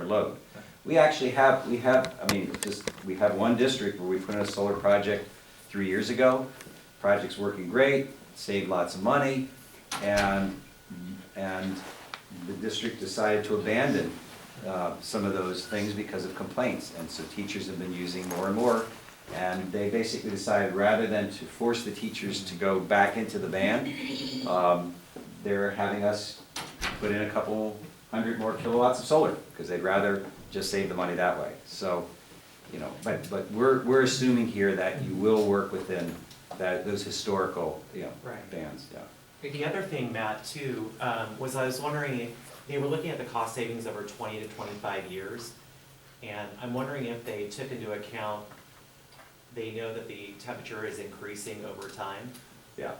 bigger load. We actually have, we have one district where we put in a solar project 3 years ago. Project's working great, saved lots of money, and the district decided to abandon some of those things because of complaints. And so teachers have been using more and more. And they basically decided rather than to force the teachers to go back into the ban, they're having us put in a couple hundred more kilowatts of solar because they'd rather just save the money that way. So, you know, but we're assuming here that you will work within those historical, you know, right. bans. Yeah. The other thing, Matt, too, was I was wondering if they were looking at the cost savings over 20 to 25 years, and I'm wondering if they took into account, they know that the temperature is increasing over time. Yeah.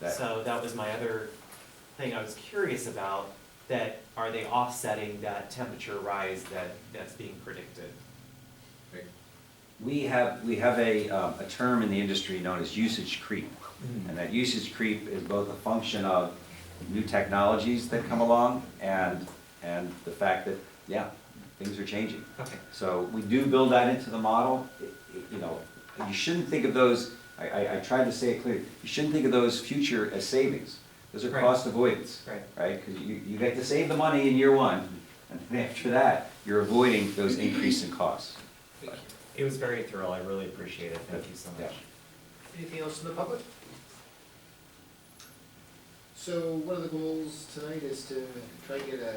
So that was my other thing I was curious about, that are they offsetting that temperature rise that's being predicted? Right. We have a term in the industry known as usage creep. Mm-hmm. And that usage creep is both a function of new technologies that come along and the fact that, yeah, things are changing. Okay. So we do build that into the model. You know, you shouldn't think of those, I tried to say it clearly, you shouldn't think of those future as savings. Those are Right. cost avoidance, Right? right? Because you get to save the money in year one, and then after that, you're avoiding those increase in costs. It was very thorough. I really appreciate it. Thank you so much. Yeah. Anything else from the public? So one of the goals tonight is to try and get a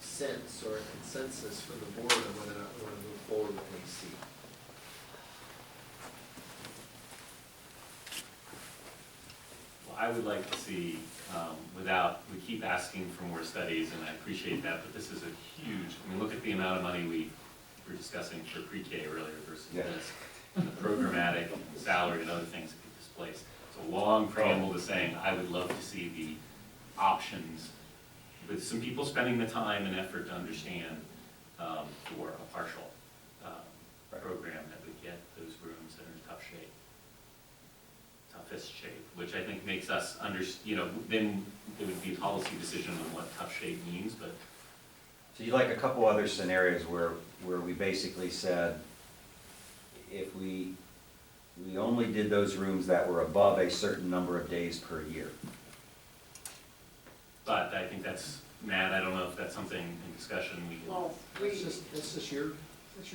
sense or a consensus from the board on whether or not we want to move forward with AC. Well, I would like to see, we keep asking for more studies, and I appreciate that, but this is a huge, I mean, look at the amount of money we were discussing for pre-K earlier versus Yeah. this, and the programmatic, and salary, and other things that get displaced. It's a long preamble to saying, I would love to see the options, with some people spending the time and effort to understand, for a partial program that would get those rooms that are in tough shape. Toughest shape, which I think makes us then it would be a policy decision on what tough shape means, but. So you like a couple other scenarios where we basically said, if we only did those rooms that were above a certain number of days per year. But I think that's, Matt, I don't know if that's something in discussion we can. Well, that's just your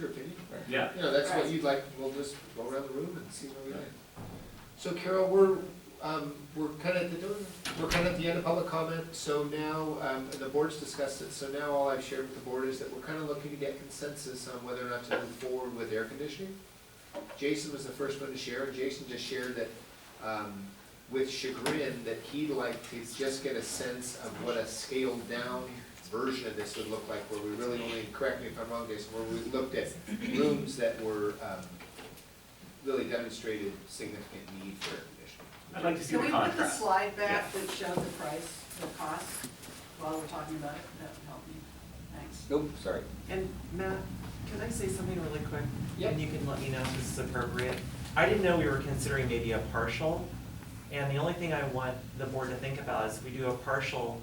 opinion. Yeah. You know, that's what you'd like, we'll just go around the room and see where we land. So Carol, we're kind of at the end of public comment, so now, the board's discussed it, so now all I've shared with the board is that we're kind of looking to get consensus on whether or not to move forward with air conditioning. Jason was the first one to share, and Jason just shared that, with chagrin, that he'd like to just get a sense of what a scaled down version of this would look like, where we really only, correct me if I'm wrong, Jason, where we looked at rooms that were, really demonstrated significant need for air conditioning. I'd like to see Can the we put the contrast. slide back that showed the price, the cost, while we're talking about it? That would help me. Thanks. Nope, sorry. And Matt, can I say something really quick? Yep. And you can let me know if this is appropriate. I didn't know we were considering maybe a partial, and the only thing I want the board to think about is if we do a partial,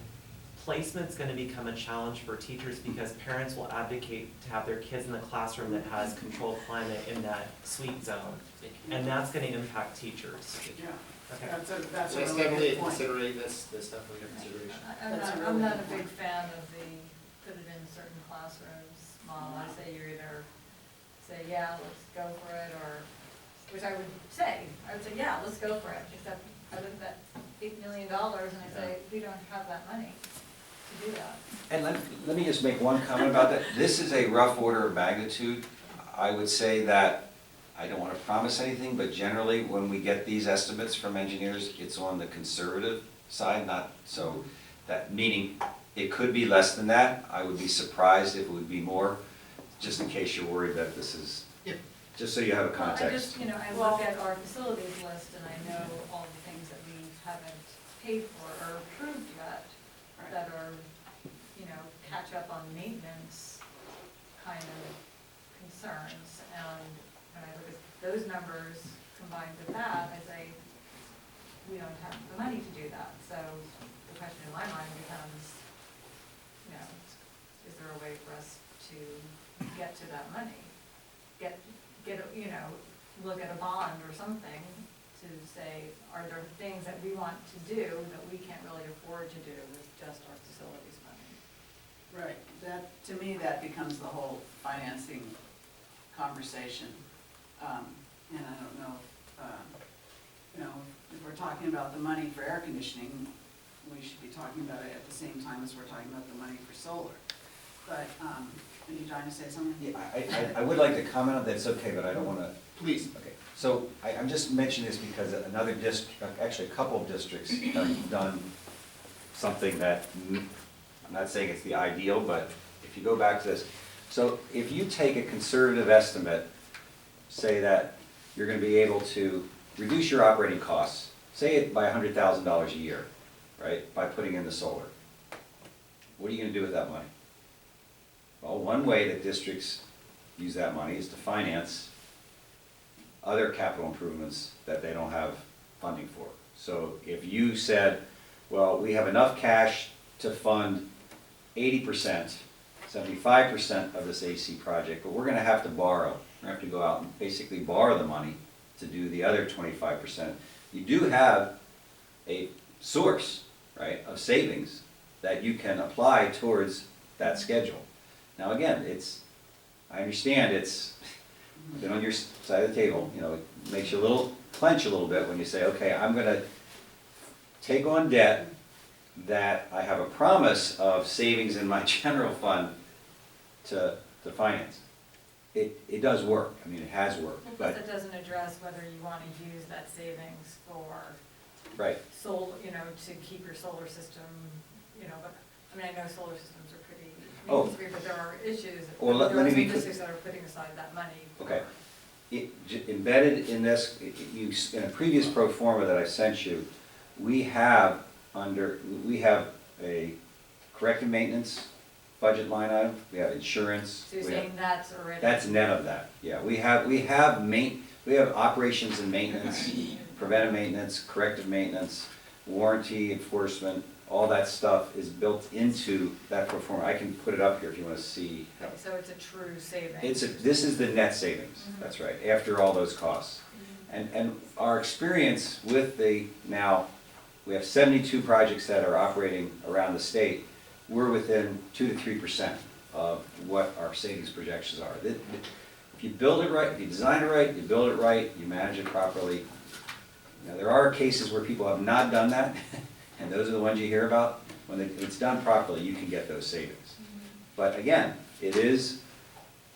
placement's gonna become a challenge for teachers because parents will advocate to have their kids in the classroom that has controlled climate in that suite zone. And that's gonna impact teachers. Yeah, Okay. that's a That's really definitely a good point. consideration, that's definitely a consideration. I'm not a big fan of the put it in certain classrooms model. I say you either say, yeah, let's go for it, or, which I would say, yeah, let's go for it, except I look at that $8 million and I say, we don't have that money to do that. And let me just make one comment about that. This is a rough order of magnitude. I would say that, I don't want to promise anything, but generally when we get these estimates from engineers, it's on the conservative side, not so that, meaning it could be less than that. I would be surprised if it would be more, just in case you're worried that this is, Yep. just so you have a Well, I context. just, I look at our facilities list and I know all the things that we haven't paid for or approved yet that are, catch up on maintenance kind of concerns. And when I look at those numbers combined with that, I say, we don't have the money to do that. So the question in my mind becomes, is there a way for us to get to that money. Get, you know, look at a bond or something to say, are there things that we want to do that we can't really afford to do with just our facilities money? Right, that, to me, that becomes the whole financing conversation. And I don't know, you know, if we're talking about the money for air conditioning, we should be talking about it at the same time as we're talking about the money for solar. But, are you trying to say something? Yeah, I would like to comment on that, it's okay, but I don't wanna. Please. Okay, so I'm just mentioning this because another actually a couple of districts have done something that, I'm not saying it's the ideal, but if you go back to this. So if you take a conservative estimate, say that you're gonna be able to reduce your operating costs, say it by $100,000 a year, right, by putting in the solar. What are you gonna do with that money? Well, one way that districts use that money is to finance other capital improvements that they don't have funding for. So if you said, well, we have enough cash to fund 80%, 75% of this AC project, but we're gonna have to borrow. We're gonna have to go out and basically borrow the money to do the other 25%. You do have a source, right, of savings that you can apply towards that schedule. Now again, I understand it's been on your side of the table, you know, it makes you clench a little bit when you say, okay, I'm gonna take on debt that I have a promise of savings in my general fund to finance. It does work, I mean, it has worked, Plus, but, it doesn't address whether you want to use that savings for right, solar, you know, to keep your solar system, you know, but, I mean, I know solar systems are pretty Oh. mainstream, but there are issues. Well, let there are me some be clear. districts that are putting aside that money. Okay. Embedded in this, in a previous pro forma that I sent you, we have a corrective maintenance budget line item, we have insurance. So you're we have- saying that's already. That's net of that, yeah. We have operations and maintenance, preventive maintenance, corrective maintenance, warranty enforcement, all that stuff is built into that pro forma. I can put it up here if you want to see. Okay, so it's a true savings. This is the net savings, that's right, after all those costs. And our experience with now, we have 72 projects that are operating around the state. We're within 2 to 3% of what our savings projections are. If you build it right, if you design it right, you build it right, you manage it properly. Now, there are cases where people have not done that, and those are the ones you hear about. When it's done properly, you can get those savings. But again, it is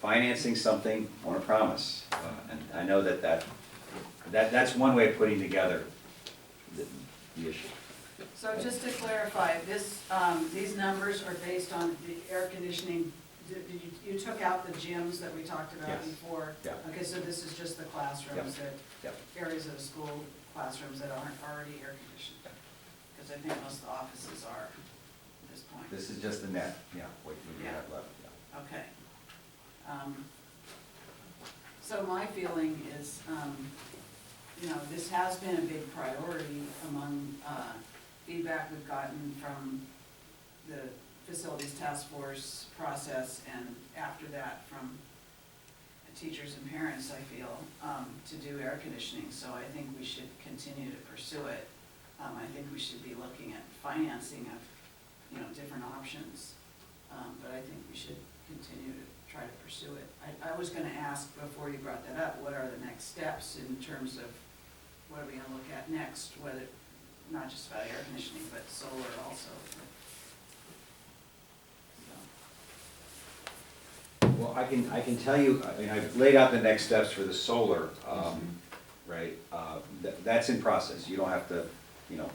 financing something on a promise. And I know that's one way of putting together the issue. So just to clarify, these numbers are based on the air conditioning, you took out the gyms that we talked about Yes. before? Yeah. Okay, so this is just the classrooms, Yep. areas of the school classrooms that aren't already air conditioned? Because I think most of the offices are at this point. This is just the net, yeah, what we Yeah. have left, yeah. Okay. So my feeling is, you know, this has been a big priority among feedback we've gotten from the facilities task force process, and after that from teachers and parents, I feel, to do air conditioning. So I think we should continue to pursue it. I think we should be looking at financing of, you know, different options. But I think we should continue to try to pursue it. I was gonna ask, before you brought that up, what are the next steps in terms of what are we gonna look at next, whether, not just about air conditioning, but solar also. Well, I can tell you, I mean, I've laid out the next steps for the solar, right? That's in process, you don't have to, you know,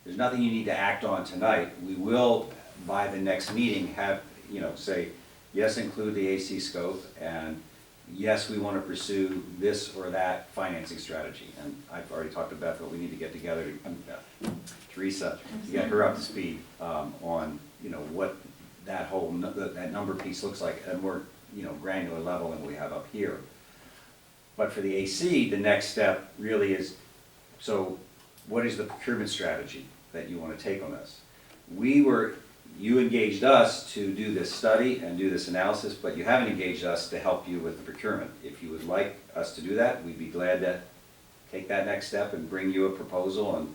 there's nothing you need to act on tonight. We will, by the next meeting, have, you know, say, yes, include the AC scope, and yes, we want to pursue this or that financing strategy. And I've already talked to Beth, but we need to get together, Teresa, to get her up to speed on, you know, what that whole, that number piece looks like at a more, you know, granular level than we have up here. But for the AC, the next step really is, so what is the procurement strategy that you want to take on this? We you engaged us to do this study and do this analysis, but you haven't engaged us to help you with the procurement. If you would like us to do that, we'd be glad to take that next step and bring you a proposal and,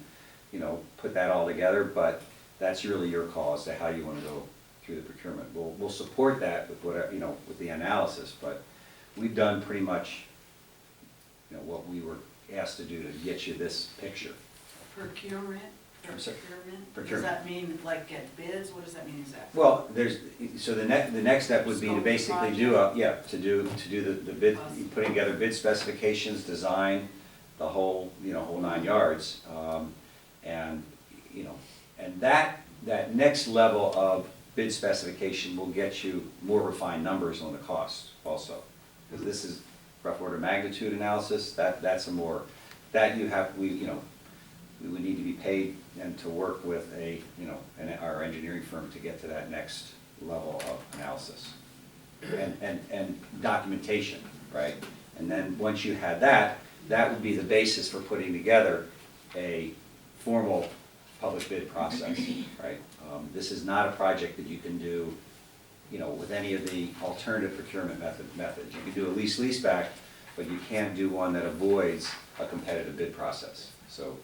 you know, put that all together, but that's really your call as to how you want to go through the procurement. We'll support that with whatever, you know, with the analysis, but we've done pretty much, you know, what we were asked to do to get you this picture. Procurement, I'm sorry? procurement? Does Procurement. that mean like get bids? What does that mean exactly? Well, so the next step would be to Scope basically project. to do the bid, putting together bid specifications, design, the whole, you know, whole 9 yards. And, you know, and that next level of bid specification will get you more refined numbers on the cost also. Because this is rough order of magnitude analysis, that's a more, that you have, you know, we would need to be paid and to work with our engineering firm to get to that next level of analysis. And documentation, right? And then once you had that, that would be the basis for putting together a formal public bid process, right? This is not a project that you can do, you know, with any of the alternative procurement methods. You can do a lease-leaseback, but you can't do one that avoids a competitive bid process. So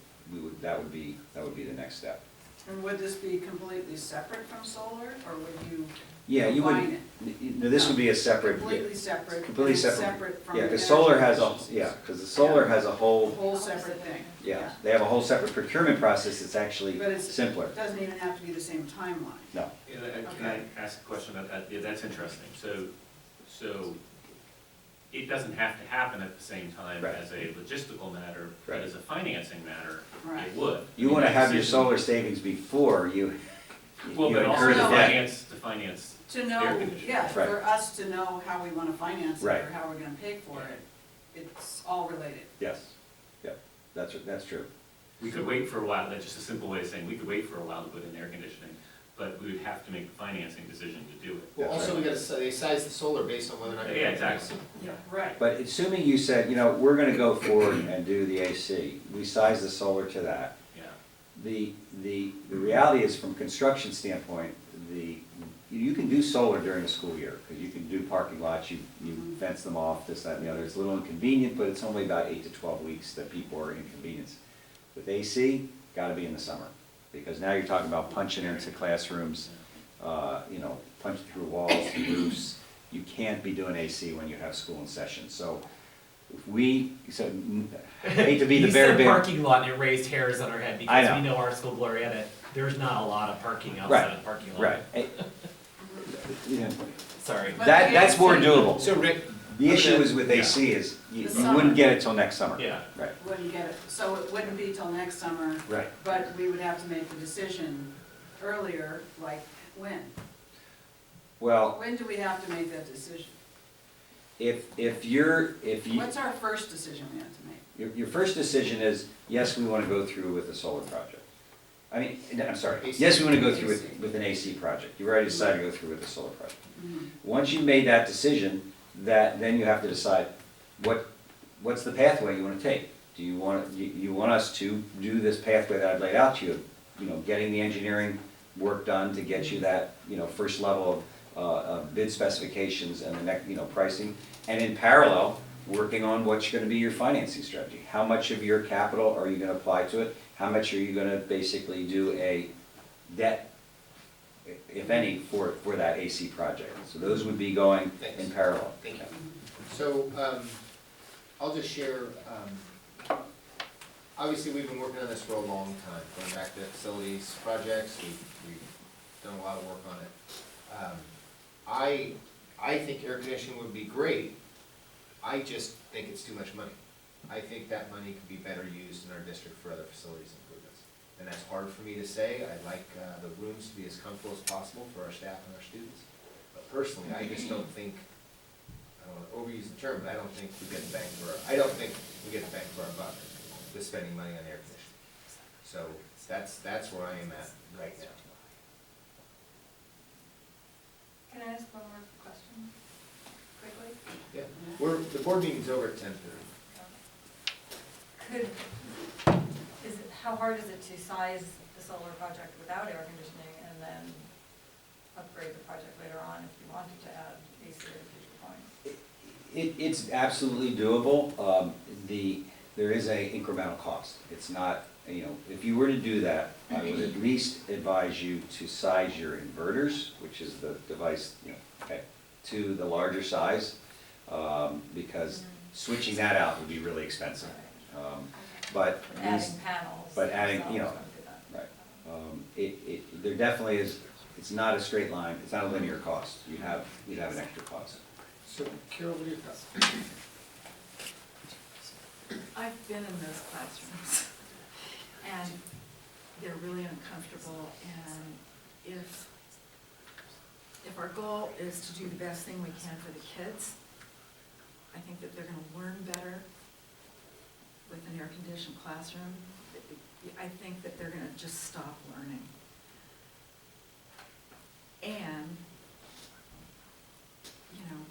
that would be the next step. And would this be completely separate from solar, or would you Yeah, you combine would, it? no, this would be a separate. Completely separate? Completely and separate. from Yeah, the because solar has a, energy yeah, because the solar has a whole, Whole separate thing? yeah, they have a whole separate procurement process that's actually But it's, simpler. it doesn't even have to be the same timeline? No, Can I ask a question about that? Yeah, that's interesting. So it doesn't have to happen at the same time Right. as a logistical matter, but Right. as a financing matter, Right. it would. you want to have your Decision- solar savings before you Well, but also incur to the debt. finance, To Air know, conditioning. yeah, Right. for us to know how we wanna finance it, Right. or how we're gonna pay for it, it's all related. Yes, yeah, that's true. we could wait for a while, that's just a simple way of saying, we could wait for a while to put in air conditioning, but we would have to make the financing decision to do it. Well, also, we gotta, they size the solar based on whether or not. Yeah, exactly. Yeah. Right. But assuming you said, you know, we're going to go forward and do the AC, we size the solar to that. Yeah. The reality is, from construction standpoint, you can do solar during the school year, because you can do parking lots, you fence them off, this, that, and the other. It's a little inconvenient, but it's only about 8 to 12 weeks that people are inconvenienced. With AC, gotta be in the summer, because now you're talking about punching into classrooms, you know, punching through walls, through roofs. You can't be doing AC when you have school in session, so I hate to be the You bear said bear. parking lot and it raised hairs on our head I because know. we know our school, Glorietta, there's not a lot of parking outside Right, of the parking lot. Right. Yeah. Sorry. But That's more the doable. So Rick, The issue is with AC is, you The you summer. wouldn't get it till next summer. Yeah. Right, Wouldn't get it, so it wouldn't be till next summer, right. but we would have to make the decision earlier, like when? Well, When do we have to make that decision? if you, What's our first decision we have to make? your first decision is, yes, we want to go through with the solar project. I mean, no, I'm sorry, AC. yes, we want to go through AC. with an AC project. You've already decided to go through with the solar project. Mhm. Once you've made that decision, then you have to decide what's the pathway you want to take. Do you want us to do this pathway that I've laid out to you? You know, getting the engineering work done to get you that, you know, first level of bid specifications and the next, you know, pricing. And in parallel, working on what's going to be your financing strategy. How much of your capital are you going to apply to it? How much are you going to basically do a debt, if any, for that AC project? So those would be going in parallel. Thank you. So, I'll just share, obviously, we've been working on this for a long time, going back to facilities projects, we've done a lot of work on it. I think air conditioning would be great, I just think it's too much money. I think that money could be better used in our district for other facilities improvements. And that's hard for me to say, I'd like the rooms to be as comfortable as possible for our staff and our students. But personally, I just don't think, I don't want to overuse the term, but I don't think we get the bang for our buck with spending money on air conditioning. So that's where I am at right now. Can I ask one more question quickly? Yeah, the board meeting's over at 10:30. How hard is it to size the solar project without air conditioning and then upgrade the project later on if you wanted to add AC at a future point. It's absolutely doable. There is a incremental cost. It's not, if you were to do that, I would at least advise you to size your inverters, which is the device, okay, to the larger size, because switching that out would be really expensive. But at least, Adding panels. but adding, themselves right. won't do that. There definitely is, it's not a straight line, it's not a linear cost. You'd have an extra cost. So Carol, what do you thoughts? I've been in those classrooms, and they're really uncomfortable, and if our goal is to do the best thing we can for the kids, I think that they're gonna learn better with an air-conditioned classroom. I think that they're gonna just stop learning. And,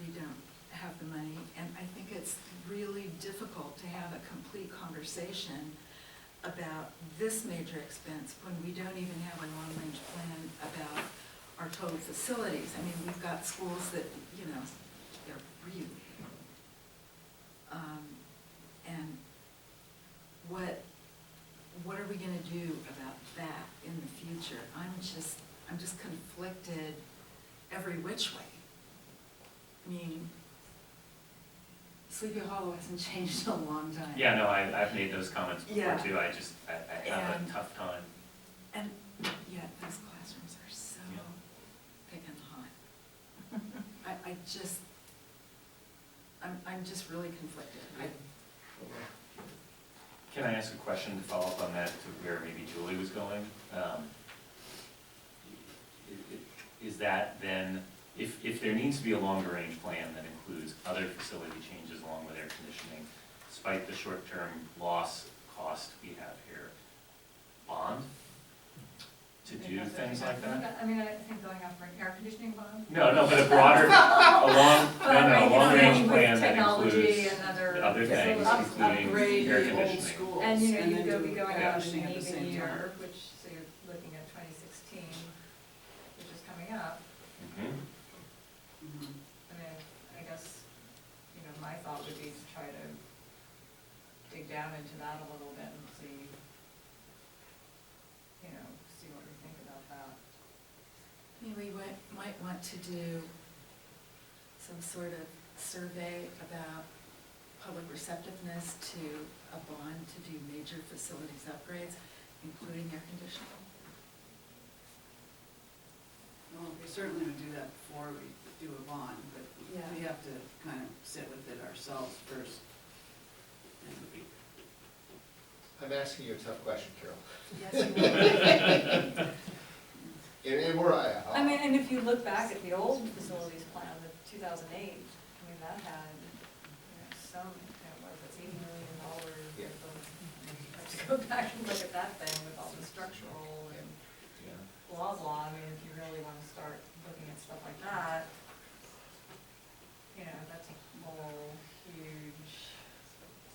we don't have the money, and I think it's really difficult to have a complete conversation about this major expense when we don't even have a long-range plan about our total facilities. I mean, we've got schools that, they're really, and what are we gonna do about that in the future? I'm just conflicted every which way. I mean, Sleepy Hollow hasn't changed in a long time. Yeah, no, I've made those comments before Yeah. too, I have And- a tough time. And yet those classrooms are so Yeah. big and hot. I'm just really conflicted. Can I ask a question to follow up on that, to where maybe Julie was going? Is that then, if there needs to be a longer range plan that includes other facility changes along with air conditioning, despite the short-term loss cost we have here, bond to do things like that? I mean, I think going out for an air conditioning bond. No, but a broader, a long-range plan that Technology includes and other things, including Upgrade air old conditioning. schools. And, you then go do be going air out in conditioning at an the same even year, time. so you're looking at 2016, which is coming up. Mhm. Mhm. I mean, I guess, my thought would be to try to dig down into that a little bit and see, see what we think about that. I mean, we might want to do some sort of survey about public receptiveness to a bond to do major facilities upgrades, including air conditioning. Well, we certainly would do that before we do a bond, but Yeah. we have to kind of sit with it ourselves first. I'm asking you a tough question, Carol. Yes, you will. And we're, I mean, and if you look back at the old facilities plan, the 2008, I mean, that had, some, what was it, $80 million. Yeah. Let's go back and look at that thing with all the structural and blah, blah. I mean, if you really want to start looking at stuff like that, that's a whole huge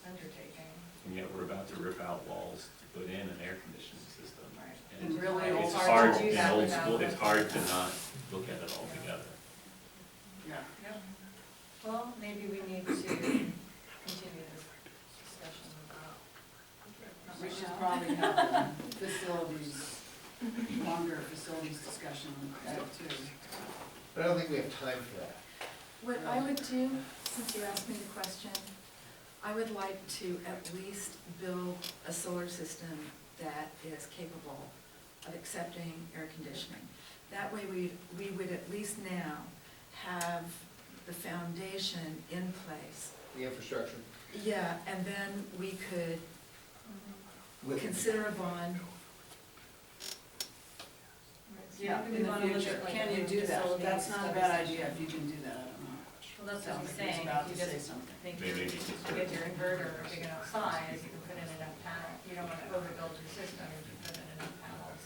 undertaking. And yet we're about to rip out walls to put in an air conditioning system. Right. And Really it's hard hard, to do in that old without school, it's looking hard at to that. not look at it all together. Yeah. Yep. Well, maybe we need to continue this discussion about. We should probably have a longer facilities discussion too. but I don't think we have time for that. What I would do, since you asked me the question, I would like to at least build a solar system that is capable of accepting air conditioning. That way we would at least now have the foundation in place. The infrastructure. Yeah, and then we could consider a bond. Yeah, Maybe in we the wanna look future, at, like, can a you do that? facilities That's not a study bad session. idea, if you can do that, I don't know. Well, that's what Sounds he's like saying, he's about if you to say just something. think Maybe you you can- get your inverter big enough size, you can put in enough panel, you don't wanna overbuild your system, if you put in enough panels.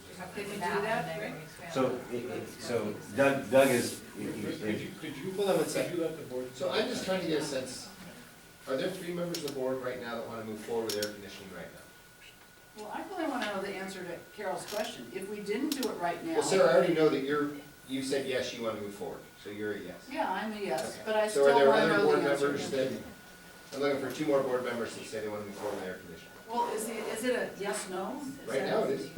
You have to Can you put do that, and then Rick? you expand So, it. so Doug is, Could you Hold on one second. let the board? So I'm just trying to get a sense, are there 3 members of the board right now that want to move forward with air conditioning right now? Well, I really want to know the answer to Carol's question. If we didn't do it right now. Well, Sarah, I already know that you're you said yes, you want to move forward, so you're a yes. Yeah, I'm a yes, Okay. but I So still are there wanna other know board the answer. members that, I'm looking for 2 more board members that say they want to move forward with air conditioning. Well, is it a yes, no? Right now it is.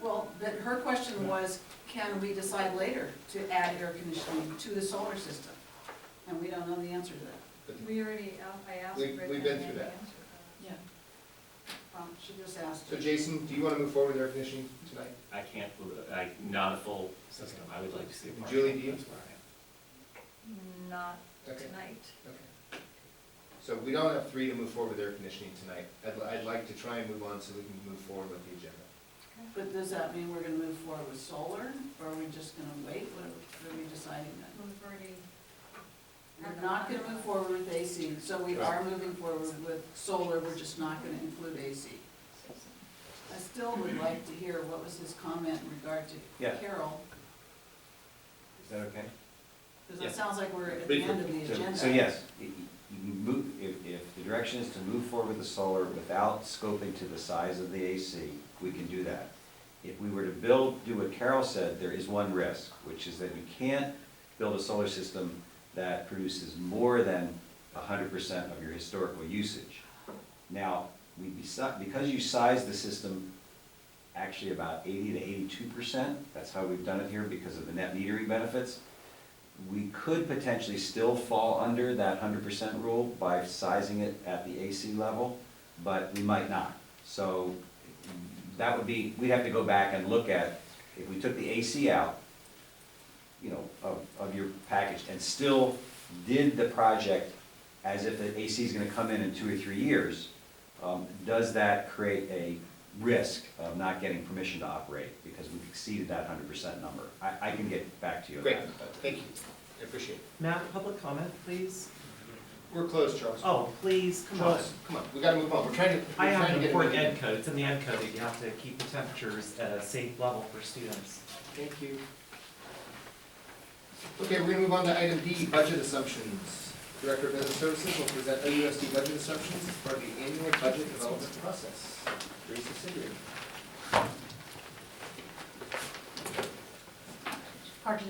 Well, but her question was, can we decide later to add air conditioning to the solar system? And we don't know the answer to that. We already, I asked. We've Brittany been and through they that. answered Yeah. She just asked. So Jason, do you want to move forward with air conditioning tonight? I can't, not a full system, I would like to see a partial. Julie, do you? That's where I am. Not Okay. tonight. Okay. So we don't have 3 to move forward with air conditioning tonight. I'd like to try and move on so we can move forward with the agenda. But does that mean we're gonna move forward with solar, or are we just gonna wait? What are we deciding then? We've already. We're not gonna move forward with AC, so we are moving forward with solar, we're just not gonna include AC. I still would like to hear what was his comment in regard to Yeah. Carol, Is that okay? because Yeah. it sounds like we're at the end of the agenda. So yes, you move, if the direction is to move forward with the solar without scoping to the size of the AC, we can do that. If we were to do what Carol said, there is one risk, which is that you can't build a solar system that produces more than 100% of your historical usage. Now, because you size the system actually about 80 to 82%, that's how we've done it here because of the net metering benefits, we could potentially still fall under that 100% rule by sizing it at the AC level, but we might not. So that would be, we'd have to go back and look at, if we took the AC out, you know, of your package and still did the project as if the AC is gonna come in 2 or 3 years, does that create a risk of not getting permission to operate because we've exceeded that 100% number? I can get back to you on Great, that. but- thank you. I appreciate it. Matt, public comment, please? We're closed, Charles. Oh, please, come on. Charles, come on, we gotta move on. We're trying to I have get an a important meeting. ed code, it's in the ed code, that you have to keep the temperatures at a safe level for students. Thank you. Okay, we're gonna move on to item D, budget assumptions. Director of Business Services will present OUSD budget assumptions as part of the annual budget development process. Teresa Sigrid. Part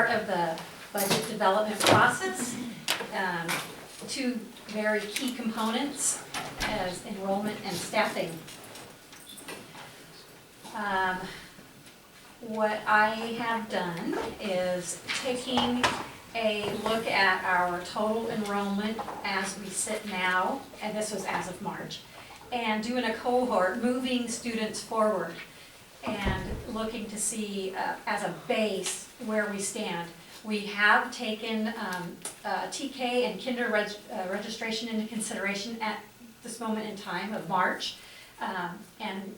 of the budget development process. Two very key components as enrollment and staffing. What I have done is taking a look at our total enrollment as we sit now, and this was as of March, and doing a cohort, moving students forward and looking to see as a base where we stand. We have taken TK and kinder registration into consideration at this moment in time of March. And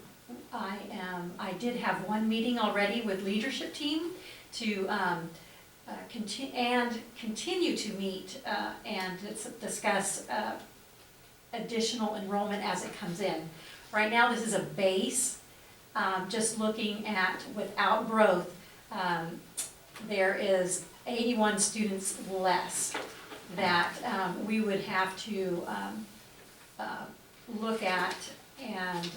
I did have one meeting already with leadership team to continue to meet and discuss additional enrollment as it comes in. Right now, this is a base, just looking at without growth, there is 81 students less that we would have to look at and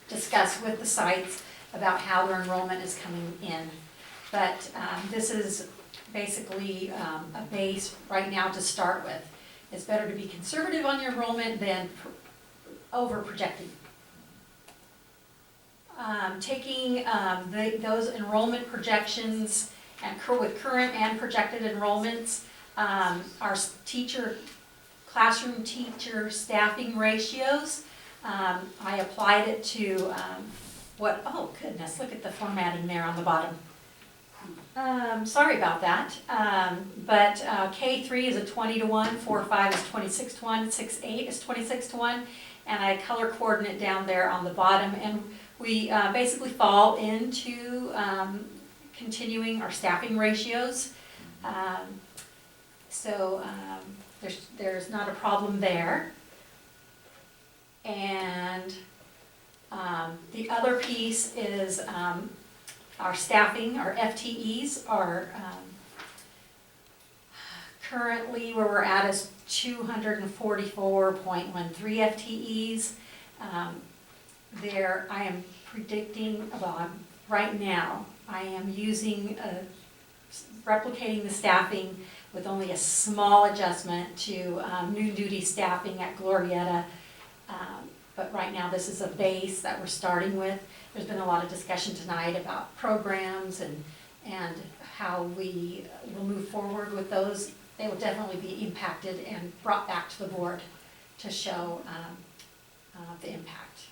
discuss with the sites about how their enrollment is coming in. But this is basically a base right now to start with. It's better to be conservative on your enrollment than over-projecting. Taking those enrollment projections and with current and projected enrollments, our classroom teacher staffing ratios, I applied it to oh goodness, look at the formatting there on the bottom. Sorry about that, but K3 is a 20-to-1, 4-5 is 26-to-1, 6-8 is 26-to-1, and I color coordinate down there on the bottom, and we basically fall into continuing our staffing ratios. So there's not a problem there. And the other piece is our staffing, our FTEs are currently where we're at is 244.13 FTEs. I am predicting, well, I'm right now, I am replicating the staffing with only a small adjustment to noon duty staffing at Glorietta. But right now, this is a base that we're starting with. There's been a lot of discussion tonight about programs and how we will move forward with those. They will definitely be impacted and brought back to the board to show the impact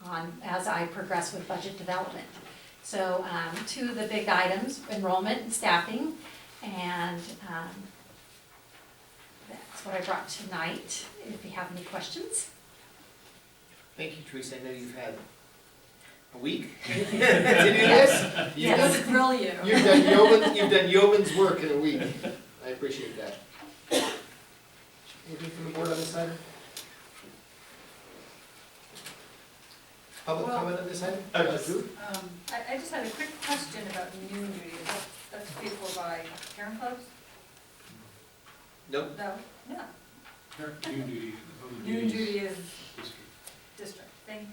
on, as I progress with budget development. So two of the big items, enrollment and staffing, and that's what I brought tonight, if you have any questions. Thank you, Teresa. I know you've had a week to do this. Yes. Let's grill you. You've done yeoman's work in a week. I appreciate that. Anything from the board on this item? Public Well, comment on this item? Drew? I just had a quick question about noon duty. That's paid for by parent clubs? Nope. No? No. Noon duty. Noon duty is district, thank you.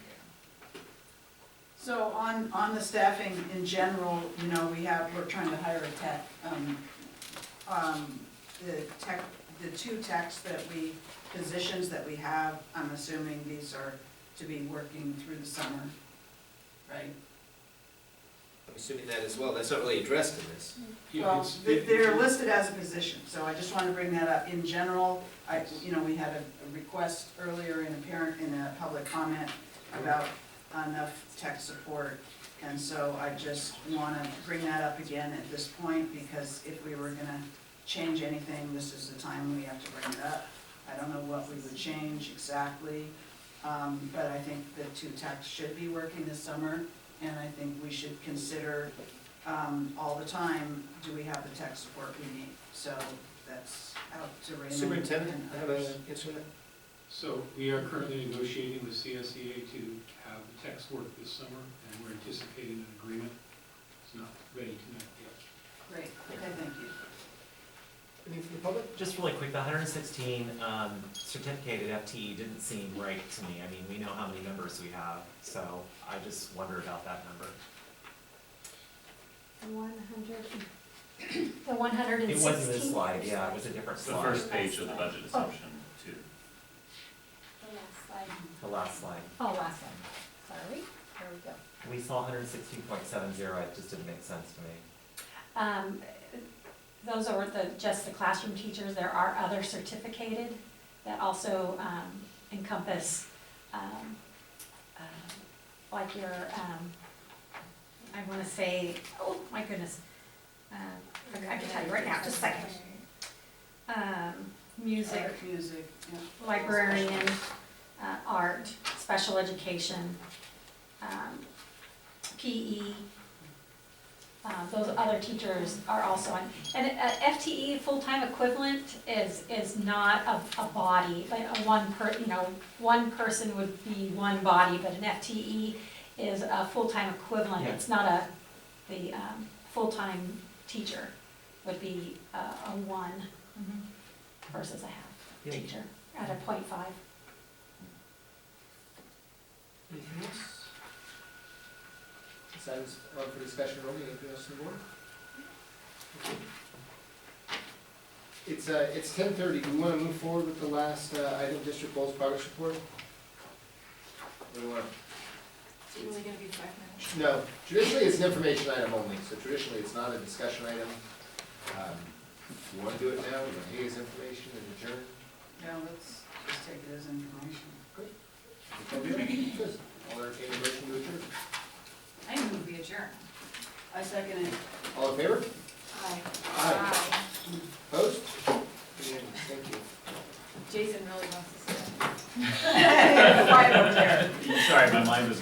So on the staffing in general, you know, we're trying to hire a tech. The two techs positions that we have, I'm assuming these are to be working through the summer, right? I'm assuming that as well. That's not really addressed in this. Well, they're listed as a position, so I just want to bring that up. In general, we had a request earlier in a public comment about enough tech support. And so I just want to bring that up again at this point, because if we were going to change anything, this is the time we have to bring it up. I don't know what we would change exactly, but I think the two techs should be working this summer, and I think we should consider all the time, do we have the tech support we need? So that's out to Raymond. Superintendent, and I have an others. answer to that. So we are currently negotiating with CSEA to have the techs work this summer, and we're anticipating an agreement. It's not ready tonight yet. Great, okay, thank you. Anything from the public? Just really quick, the 116 certificated FTE didn't seem right to me. I mean, we know how many members we have, so I just wonder about that number. The 116. It wasn't this slide, yeah, it was a different It's the slide. first page of the budget assumption, too. The last slide. Oh, last one, sorry, there we go. We saw 116.70, it just didn't make sense to me. Those are just the classroom teachers. There are other certificated that also encompass, like your, I want to say, oh my goodness, I can tell you right now, just a second. Music, Art, music, yeah. librarian, art, special education, PE. Those other teachers are also on, and FTE, full-time equivalent, is not a body, like one person would be one body, but an FTE is a full-time equivalent. Yeah. It's not the full-time teacher would be a one versus a half Yeah. teacher at a 0.5. Anything else? This item's on for discussion only. Anything else on the board? Okay. It's 10:30. Do we want to move forward with the last item, district goals progress report? What do you want? Is it really gonna be 5 minutes? No, traditionally it's an information item only, so traditionally it's not a discussion item. You want to do it now, you want to hear his information and adjourn? Yeah, let's just take it as information. Good. I'll entertain a motion to adjourn. I move we adjourn. I second it. All in favor? Aye. Aye. Opposed? Unanimous. Thank you. Jason really wants to stay. Quiet over there. Sorry, my mind was.